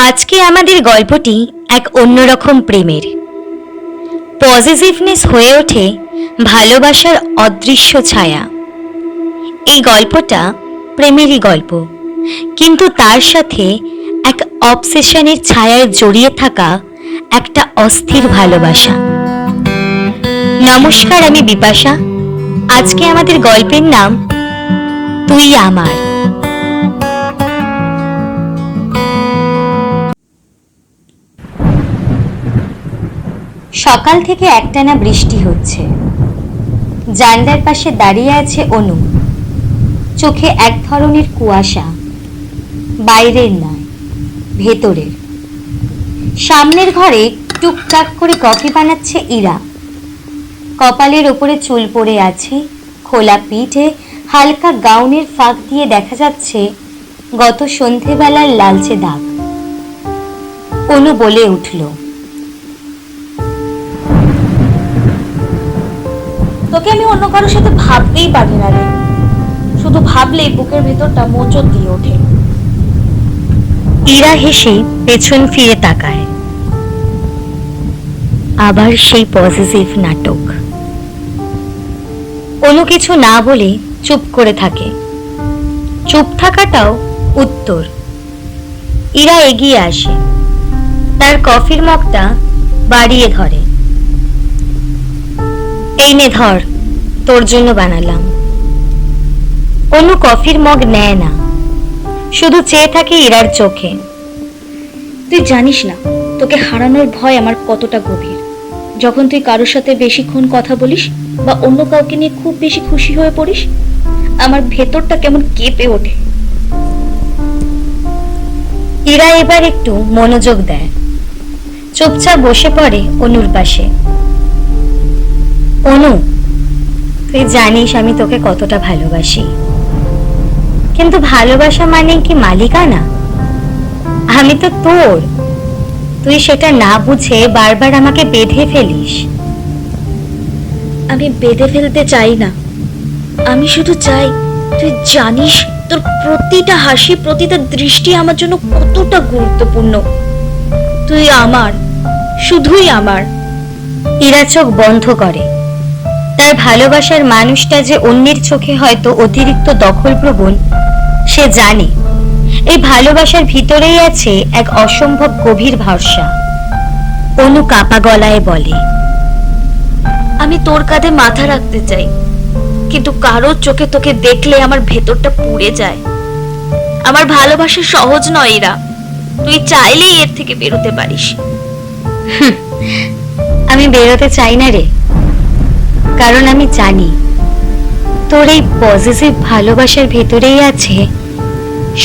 আজকে আমাদের গল্পটি এক অন্যরকম প্রেমের। পজিটিভনেস হয়ে ওঠে ভালোবাসার অদৃশ্য ছায়া। এই গল্পটা প্রেমেরই গল্প, কিন্তু তার সাথে এক অবসেশনের ছায়ায় জড়িয়ে থাকা একটা অস্থির ভালোবাসা। নমস্কার, আমি বিপাশা। আজকে আমাদের গল্পের নাম তুই আমার। সকাল থেকে একটানা বৃষ্টি হচ্ছে। জানলার পাশে দাঁড়িয়ে আছে অনু। চোখে এক ধরনের কুয়াশা, বাইরের নয়, ভেতরের। সামনের ঘরে টুকটাক করে কফি বানাচ্ছে ইরা। কপালের ওপরে চুল পড়ে আছে, খোলা পিঠে হালকা গাউনের ফাঁক দিয়ে দেখা যাচ্ছে গত সন্ধেবেলার লালচে দাগ। অনু বলে উঠল, তোকে আমি অন্য কারোর সাথে ভাবতেই পারি না রে। শুধু ভাবলেই বুকের ভেতরটা মোচড় দিয়ে ওঠে। ইরা হেসে পেছন ফিরে তাকায়। আবার সেই পজিটিভ নাটক। অনু কিছু না বলে চুপ করে থাকে। চুপ থাকাটাও উত্তর। ইরা এগিয়ে আসে, তার কফির মগটা বাড়িয়ে ধরে। এই নে ধর, তোর জন্য বানালাম। অনু কফির মগ নেয় না, শুধু চেয়ে থাকে ইরার চোখে। তুই জানিস না তোকে হারানোর ভয় আমার কতটা গভীর। যখন তুই কারোর সাথে বেশিক্ষণ কথা বলিস বা অন্য কাউকে নিয়ে খুব বেশি খুশি হয়ে পড়িস, আমার ভেতরটা কেমন কেঁপে ওঠে। ইরা এবার একটু মনোযোগ দেয়, চুপচাপ বসে পড়ে অনুর পাশে। অনু, তুই জানিস আমি তোকে কতটা ভালোবাসি, কিন্তু ভালোবাসা মানে কি মালিকানা? আমি তো তোর, তুই সেটা না বুঝে বারবার আমাকে বেঁধে ফেলিস। আমি বেঁধে ফেলতে চাই না, আমি শুধু চাই তুই জানিস তোর প্রতিটা হাসি, প্রতিটা দৃষ্টি আমার জন্য কতটা গুরুত্বপূর্ণ। তুই আমার, শুধুই আমার। ইরা চোখ বন্ধ করে। তার ভালোবাসার মানুষটা যে অন্যের চোখে হয়তো অতিরিক্ত দখলপ্রবণ, সে জানে এই ভালোবাসার ভিতরেই আছে এক অসম্ভব গভীর ভরসা। অনু কাপা গলায় বলে, আমি তোর কাঁধে মাথা রাখতে চাই, কিন্তু কারোর চোখে তোকে দেখলে আমার ভেতরটা পুড়ে যায়। আমার ভালোবাসা সহজ নয় এরা, তুই চাইলেই এর থেকে বেরোতে পারিস। আমি বেরোতে চাই না রে, কারণ আমি জানি তোর এই পজিটিভ ভালোবাসার ভেতরেই আছে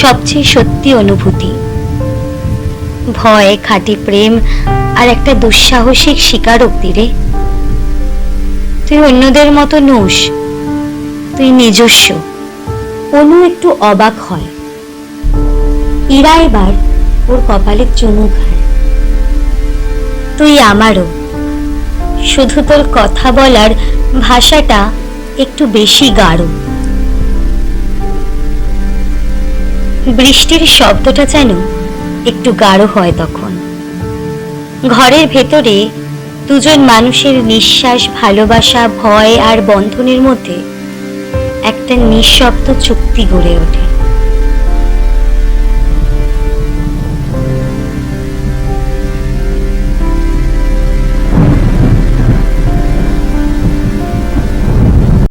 সবচেয়ে সত্যি অনুভূতি। ভয়, খাঁটি প্রেম আর একটা দুঃসাহসিক স্বীকারোক্তি রে। তুই অন্যদের মতো নোস, তুই নিজস্ব। অনু একটু অবাক হয়। ইরা এবার ওর কপালে চুমু খায়। তুই আমারও, শুধু তোর কথা বলার ভাষাটা একটু বেশি গাঢ়। বৃষ্টির শব্দটা যেন একটু গাঢ় হয় তখন। ঘরের ভেতরে দুজন মানুষের নিঃশ্বাস, ভালোবাসা, ভয় আর বন্ধনের মধ্যে একটা নিঃশব্দ চুক্তি গড়ে ওঠে।